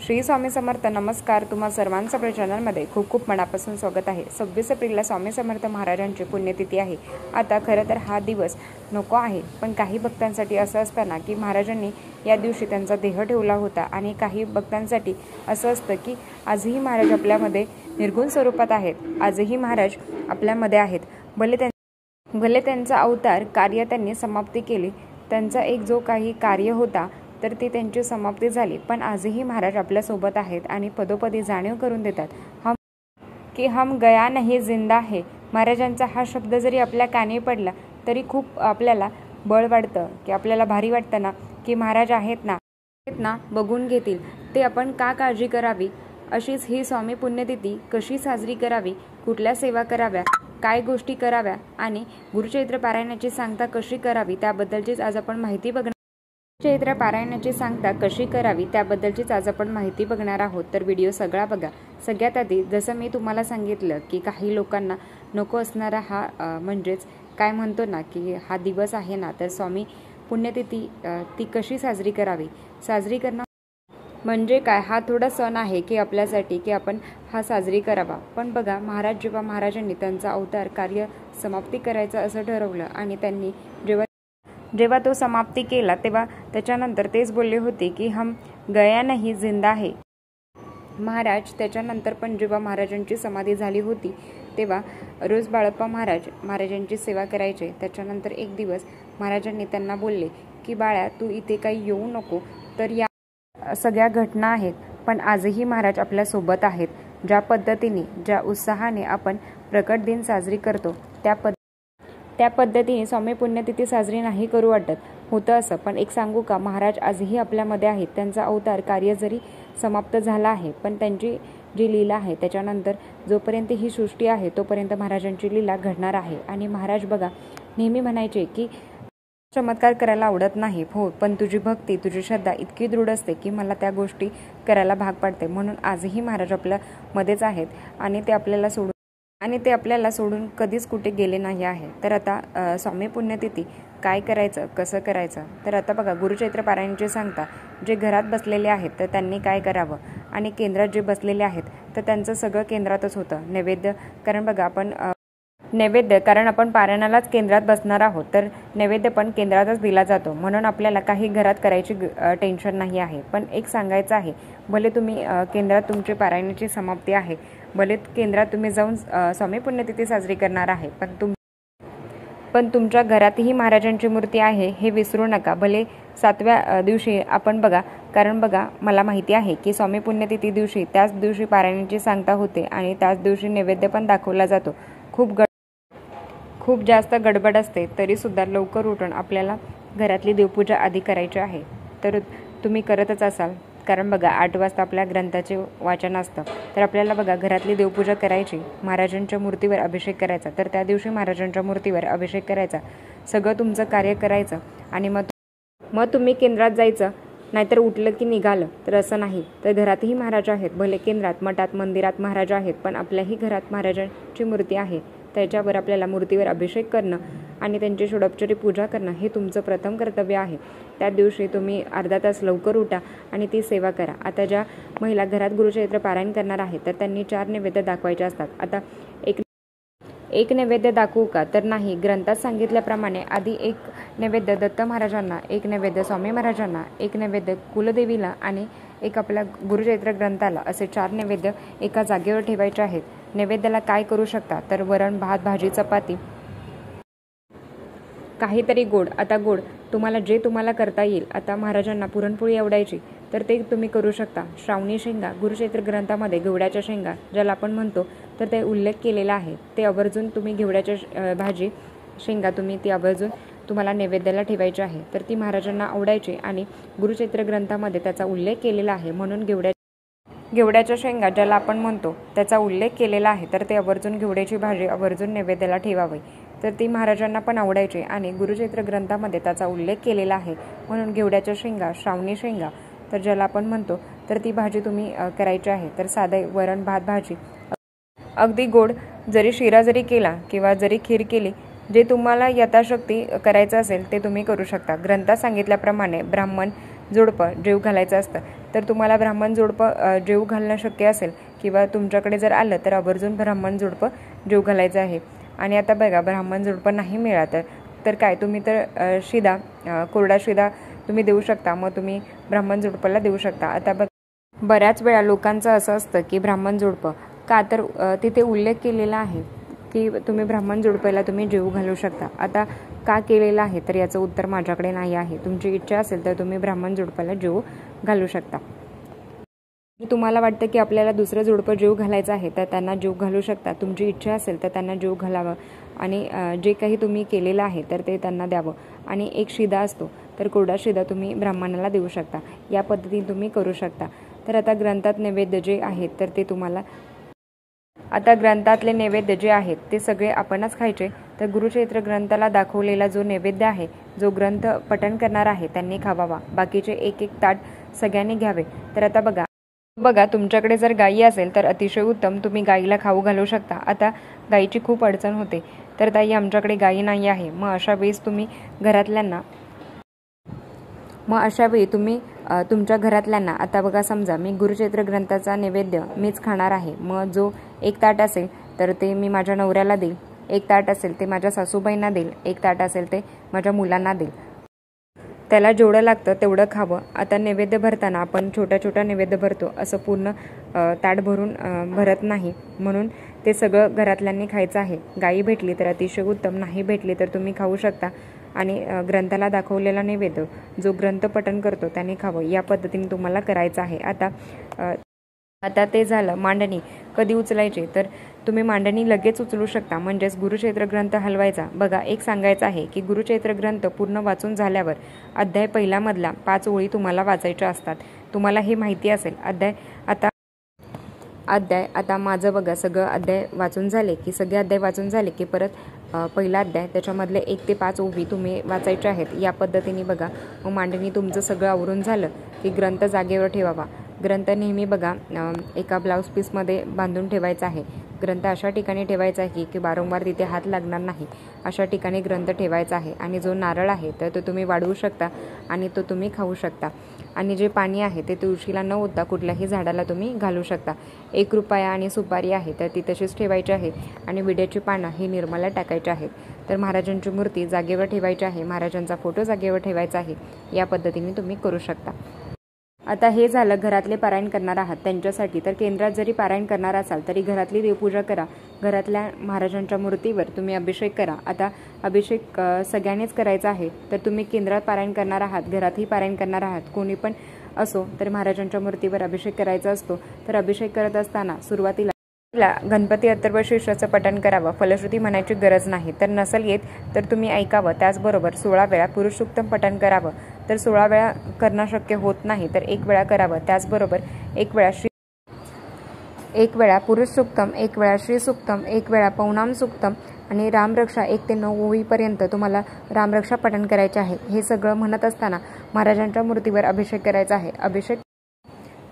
श्री स्वामी समर्थ. नमस्कार. तुम्हा सर्वांचं आपल्या चॅनलमध्ये खूप खूप मनापासून स्वागत आहे. 26 एप्रिलला स्वामी समर्थ महाराजांची पुण्यतिथी आहे. आता खरं तर हा दिवस नको आहे, पण काही भक्तांसाठी असं असताना की महाराजांनी या दिवशी त्यांचा देह ठेवला होता आणि काही भक्तांसाठी असं असतं की आजही महाराज आपल्यामध्ये निर्गुण स्वरूपात आहेत. आजही महाराज आपल्यामध्ये आहेत. भले त्यांचा अवतार कार्य त्यांनी समाप्ती केली, त्यांचा एक जो काही कार्य होता तर ती त्यांची समाप्ती झाली, पण आजही महाराज आपल्यासोबत आहेत आणि पदोपदी जाणीव करून देतात हम गया नहीं जिंदा है. महाराजांचा हा शब्द जरी आपल्या कानी पडला तरी खूप आपल्याला बळ वाटतं, की आपल्याला भारी वाटतं ना, की महाराज आहेत ना, बघून घेतील. ते आपण का काळजी करावी. अशीच ही स्वामी पुण्यतिथी कशी साजरी करावी, कुठल्या सेवा कराव्या, काय गोष्टी कराव्या आणि गुरुचरित्र पारायणाची सांगता कशी करावी त्याबद्दलचीच आज आपण माहिती बघणार. चैत्र पारायणाची सांगता कशी करावी त्याबद्दलचीच आज आपण माहिती बघणार आहोत. तर व्हिडिओ सगळा बघा. सगळ्यात आधी जसं मी तुम्हाला सांगितलं की काही लोकांना नको असणारा हा म्हणजेच काय म्हणतो ना की हा दिवस आहे ना, तर स्वामी पुण्यतिथी ती कशी साजरी करावी. साजरी करणं म्हणजे काय, हा थोडा सण आहे की आपल्यासाठी की आपण हा साजरी करावा. पण बघा, जेव्हा महाराजांनी त्यांचा अवतार कार्य समाप्ती करायचं असं ठरवलं आणि त्यांनी जेव्हा तो समाप्ती केला तेव्हा त्याच्यानंतर तेच बोलले होते की हम गया नहीं जिंदा है. महाराज त्याच्यानंतर पण जेव्हा महाराजांची समाधी झाली होती तेव्हा रोज बाळप्पा महाराजांची सेवा करायचे. त्याच्यानंतर एक दिवस महाराजांनी त्यांना बोलले की बाळा, तू इथे काही येऊ नको. तर या सगळ्या घटना आहेत, पण आजही महाराज आपल्यासोबत आहेत. ज्या पद्धतीने ज्या उत्साहाने आपण प्रकट दिन साजरी करतो त्या पद्धतीने स्वामी पुण्यतिथी साजरी नाही करू वाटत होतं असं. पण एक सांगू का, महाराज आजही आपल्यामध्ये आहेत. त्यांचा अवतार कार्य जरी समाप्त झाला आहे, पण त्यांची जी लीला आहे त्याच्यानंतर जोपर्यंत ही सृष्टी आहे तोपर्यंत महाराजांची लीला घडणार आहे. आणि महाराज बघा नेहमी म्हणायचे की चमत्कार करायला आवडत नाही हो, पण तुझी भक्ती तुझी श्रद्धा इतकी दृढ असते की मला त्या गोष्टी करायला भाग पाडते. म्हणून आजही महाराज आपल्यामध्येच आहेत आणि ते आपल्याला सोडून कधीच कुठे गेले नाही आहे. तर आता स्वामी पुण्यतिथी काय करायचं, कसं करायचं. तर आता बघा, गुरुचरित्र पारायणाचे सांगता जे घरात बसलेले आहेत तर त्यांनी काय करावं आणि केंद्रात जे बसलेले आहेत तर त्यांचं सगळं केंद्रातच होतं. नैवेद्य, कारण आपण पारायणालाच केंद्रात बसणार आहोत, तर नैवेद्य पण केंद्रातच दिला जातो. म्हणून आपल्याला काही घरात करायची टेन्शन नाही आहे. पण एक सांगायचं आहे, भले तुम्ही केंद्रात तुमची पारायणाची समाप्ती आहे, भले केंद्रात तुम्ही जाऊन स्वामी पुण्यतिथी साजरी करणार आहे, पण तुमच्या घरातही महाराजांची मूर्ती आहे हे विसरू नका. भले 7व्या दिवशी आपण बघा, कारण बघा मला माहिती आहे की स्वामी पुण्यतिथी दिवशी त्याच दिवशी पारायणाची सांगता होते आणि त्याच दिवशी नैवेद्य पण दाखवला जातो. खूप जास्त गडबड असते, तरीसुद्धा लवकर उठून आपल्याला घरातली देवपूजा आधी करायची आहे. तर तुम्ही करतच असाल, कारण बघा 8 वाजता आपल्या ग्रंथाचे वाचन असतं. तर आपल्याला बघा घरातली देवपूजा करायची, महाराजांच्या मूर्तीवर अभिषेक करायचा. तर त्या दिवशी महाराजांच्या मूर्तीवर अभिषेक करायचा, सगळं तुमचं कार्य करायचं आणि मग तुम्ही केंद्रात जायचं. नाहीतर उठलं की निघालं तर असं नाही. तर घरातही महाराज आहेत, भले केंद्रात मठात मंदिरात महाराज आहेत, पण आपल्याही घरात महाराजांची मूर्ती आहे. त्याच्यावर आपल्याला मूर्तीवर अभिषेक करणं आणि त्यांची षोडोपचारी पूजा करणं हे तुमचं प्रथम कर्तव्य आहे. त्या दिवशी तुम्ही अर्धा तास लवकर उठा आणि ती सेवा करा. आता ज्या महिला घरात गुरुचरित्र पारायण करणार आहेत तर त्यांनी 4 नैवेद्य दाखवायचे असतात. आता एक नैवेद्य दाखवू का, तर नाही. ग्रंथात सांगितल्याप्रमाणे आधी एक नैवेद्य दत्त महाराजांना, एक नैवेद्य स्वामी महाराजांना, एक नैवेद्य कुलदेवीला आणि एक आपल्या गुरुचरित्र ग्रंथाला, असे 4 नैवेद्य एका जागेवर ठेवायचे आहेत. नैवेद्याला काय करू शकता, तर वरण भात भाजी चपाती, काहीतरी गोड. आता गोड तुम्हाला करता येईल. आता महाराजांना पुरणपोळी आवडायची तर ते तुम्ही करू शकता. श्रावणी शेंगा, गुरुचरित्र ग्रंथामध्ये घेवड्याच्या शेंगा ज्याला आपण म्हणतो तर ते उल्लेख केलेला आहे. ते आवर्जून तुम्ही घेवड्याच्या भाजी शेंगा ती आवर्जून तुम्हाला नैवेद्याला ठेवायची आहे. तर ती महाराजांना आवडायची आणि गुरुचरित्र ग्रंथामध्ये त्याचा उल्लेख केलेला आहे. म्हणून घेवड्याच्या शेंगा ज्याला आपण म्हणतो त्याचा उल्लेख केलेला आहे. तर ते आवर्जून घेवड्याची भाजी आवर्जून नैवेद्याला ठेवावी. तर ती महाराजांना पण आवडायची आणि गुरुचरित्र ग्रंथामध्ये त्याचा उल्लेख केलेला आहे. म्हणून घेवड्याच्या शेंगा, श्रावणी शेंगा तर ज्याला आपण म्हणतो तर ती भाजी तुम्ही करायची आहे. तर साधे वरण भात भाजी, अगदी गोड, जरी शिरा जरी केला किंवा जरी खीर केली, जे तुम्हाला यथाशक्ती करायचं असेल ते तुम्ही करू शकता. ग्रंथात सांगितल्याप्रमाणे ब्राह्मण जोडपं जेव घालायचं असतं. तर तुम्हाला ब्राह्मण जोडपं जेव घालणं शक्य असेल किंवा तुमच्याकडे जर आलं तर आवर्जून ब्राह्मण जोडपं जेव घालायचं आहे. आणि आता बघा ब्राह्मण जोडपं नाही मिळालं तर काय तुम्ही तर शिदा कोरडा शिदा तुम्ही देऊ शकता. मग तुम्ही ब्राह्मण जोडपाला देऊ शकता. आता बऱ्याच वेळा लोकांचं असं असतं की ब्राह्मण जोडपं का तर तिथे उल्लेख केलेला आहे की तुम्ही ब्राह्मण जोडप्याला तुम्ही जेव घालू शकता. आता का केलेलं आहे तर याचं उत्तर माझ्याकडे नाही आहे. तुमची इच्छा असेल तर तुम्ही ब्राह्मण जोडप्याला जेव घालू शकता. तुम्हाला वाटतं की आपल्याला दुसरं जोडपं जेव घालायचं आहे तर त्यांना जेव घालू शकता. तुमची इच्छा असेल तर त्यांना जेव घालावं आणि जे काही तुम्ही केलेलं आहे तर ते त्यांना द्यावं. आणि एक शिदा असतो तर कोरडा शिदा तुम्ही ब्राह्मणाला देऊ शकता. या पद्धतीने तुम्ही करू शकता. तर आता ग्रंथात नैवेद्य जे आहेत तर ते तुम्हाला आता ग्रंथातले नैवेद्य जे आहेत ते सगळे आपणच खायचे. तर गुरुचरित्र ग्रंथाला दाखवलेला जो नैवेद्य आहे जो ग्रंथ पठण करणार आहे त्यांनी खावावा. बाकीचे एक एक ताट सगळ्यांनी घ्यावे. तर आता बघा तुमच्याकडे जर गायी असेल तर अतिशय उत्तम, तुम्ही गाईला खाऊ घालू शकता. आता गाईची खूप अडचण होते तर ताई आमच्याकडे गायी नाही आहे. मग अशा वेळी तुम्ही तुमच्या घरातल्यांना आता बघा समजा मी गुरुचरित्र ग्रंथाचा नैवेद्य मीच खाणार आहे. मग जो एक ताट असेल तर ते मी माझ्या नवऱ्याला देईल, एक ताट असेल ते माझ्या सासूबाईंना देईल, एक ताट असेल ते माझ्या मुलांना देईल. त्याला जेवढं लागतं तेवढं खावं. आता नैवेद्य भरताना आपण छोटा छोटा नैवेद्य भरतो, असं पूर्ण ताट भरून भरत नाही. म्हणून ते सगळं घरातल्यांनी खायचं आहे. गाई भेटली तर अतिशय उत्तम, नाही भेटली तर तुम्ही खाऊ शकता. आणि ग्रंथाला दाखवलेला नैवेद्य जो ग्रंथ पठण करतो त्याने खावं. या पद्धतीने तुम्हाला करायचं आहे. आता ते झालं. मांडणी कधी उचलायची तर तुम्ही मांडणी लगेच उचलू शकता, म्हणजेच गुरुचरित्र ग्रंथ हलवायचा. बघा एक सांगायचं आहे की गुरुचरित्र ग्रंथ पूर्ण वाचून झाल्यावर अध्याय पहिल्यामधला 5 ओळी तुम्हाला वाचायच्या असतात. तुम्हाला हे माहिती असेल. आता माझं बघा सगळं अध्याय वाचून झाले की परत पहिला अध्याय त्याच्यामधले 1 ते 5 ओवी तुम्ही वाचायचे आहेत. या पद्धतीने बघा मग मांडणी तुमचं सगळं आवरून झालं की ग्रंथ जागेवर ठेवावा. ग्रंथ नेहमी बघा एका ब्लाऊज पीसमध्ये बांधून ठेवायचा आहे. ग्रंथ अशा ठिकाणी ठेवायचा आहे की वारंवार तिथे हात लागणार नाही अशा ठिकाणी ग्रंथ ठेवायचा आहे. आणि जो नारळ आहे तर तो तुम्ही वाढवू शकता आणि तो तुम्ही खाऊ शकता. आणि जे पाणी आहे ते तुळशीला न ओतता कुठल्याही झाडाला तुम्ही घालू शकता. 1 रुपया आणि सुपारी आहे तर ती तशीच ठेवायची आहे. आणि विड्याची पानं ही निर्मला टाकायची आहेत. तर महाराजांची मूर्ती जागेवर ठेवायची आहे, महाराजांचा फोटो जागेवर ठेवायचा आहे. या पद्धतीने तुम्ही करू शकता. आता हे झालं घरातले पारायण करणार आहात त्यांच्यासाठी. तर केंद्रात जरी पारायण करणार असाल तरी घरातली देवपूजा करा. घरातल्या महाराजांच्या मूर्तीवर तुम्ही अभिषेक करा. आता अभिषेक सगळ्यांनीच करायचा आहे. तर तुम्ही केंद्रात पारायण करणार आहात, घरातही पारायण करणार आहात, कोणी पण असो तर महाराजांच्या मूर्तीवर अभिषेक करायचा असतो. तर अभिषेक करत असताना सुरुवातीला गणपती अथर्वशीर्षाचं पठण करावं. फलश्रुती म्हणायची गरज नाही. तर नसेल येत तर तुम्ही ऐकावं. त्याचबरोबर 16 वेळा पुरुष सूक्तम पठण करावं. तर 16 वेळा करणं शक्य होत नाही तर 1 वेळा करावं. त्याचबरोबर 1 वेळा पुरुष सूक्तम, 1 वेळा श्री सूक्तम, 1 वेळा पौनाम सूक्तम आणि रामरक्षा 1 ते 9 ओळीपर्यंत तुम्हाला रामरक्षा पठण करायचे आहे. हे सगळं म्हणत असताना महाराजांच्या मूर्तीवर अभिषेक करायचा आहे.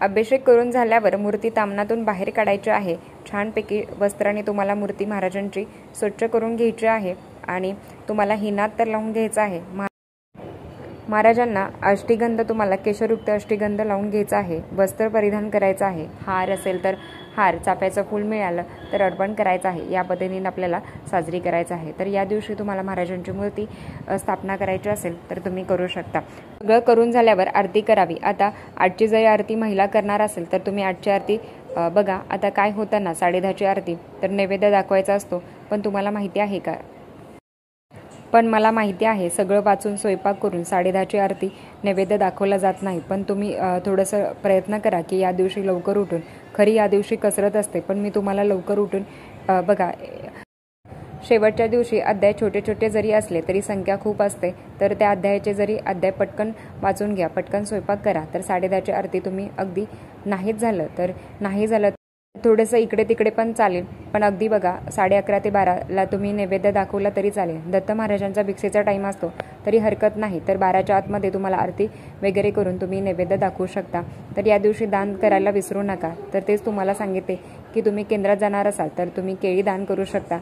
अभिषेक करून झाल्यावर मूर्ती तामणातून बाहेर काढायची आहे. छानपैकी वस्त्राने तुम्हाला मूर्ती महाराजांची स्वच्छ करून घ्यायची आहे आणि तुम्हाला हिनात तर लावून घ्यायचा आहे. महाराजांना अष्टीगंध तुम्हाला केशरयुक्त अष्टीगंध लावून घ्यायचा आहे. वस्त्र परिधान करायचं आहे. हार असेल तर हार, चाफ्याचं फूल मिळालं तर अर्पण करायचं आहे. या पद्धतीने आपल्याला साजरी करायचं आहे. तर या दिवशी तुम्हाला महाराजांची मूर्ती स्थापना करायची असेल तर तुम्ही करू शकता. सगळं करून झाल्यावर आरती करावी. आता 8ची जरी आरती महिला करणार असेल तर तुम्ही 8ची आरती बघा. आता काय होतं ना 10:30ची आरती तर नैवेद्य दाखवायचा असतो. पण तुम्हाला माहिती आहे का? पण मला माहिती आहे सगळं वाचून स्वयंपाक करून 10:30ची आरती नैवेद्य दाखवला जात नाही. पण तुम्ही थोडंसं प्रयत्न करा की या दिवशी लवकर उठून, खरी या दिवशी कसरत असते पण मी तुम्हाला लवकर उठून बघा शेवटच्या दिवशी अध्याय छोटे छोटे जरी असले तरी संख्या खूप असते. तर त्या अध्यायाचे जरी अध्याय पटकन वाचून घ्या, पटकन स्वयंपाक करा. तर 10:30ची आरती तुम्ही अगदी नाही झालं थोडंसं इकडे तिकडे पण चालेल. पण अगदी बघा 11:30 ते 12ला तुम्ही नैवेद्य दाखवला तरी चालेल. दत्त महाराजांचा भिक्षेचा टाईम असतो तरी हरकत नाही. तर 12च्या आतमध्ये तुम्हाला आरती वगैरे करून तुम्ही नैवेद्य दाखवू शकता. तर या दिवशी दान करायला विसरू नका. तर तेच तुम्हाला सांगितले की तुम्ही केंद्रात जाणार असाल तर तुम्ही केळी दान करू शकता.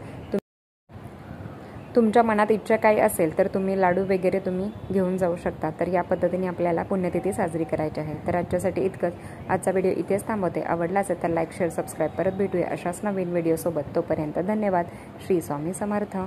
तुमच्या मनात इच्छा काही असेल तर तुम्ही लाडू वगैरे तुम्ही घेऊन जाऊ शकता। तर या पद्धतीने आपल्याला पुण्यतिथी साजरी करायची आहे। तर आजच्यासाठी इतकंच। आजचा व्हिडिओ इथेच थांबवते। आवडला असेल तर लाईक शेअर सबस्क्राईब, परत भेटूया अशाच नवीन व्हिडिओसोबत। तोपर्यंत धन्यवाद। श्री स्वामी समर्थ।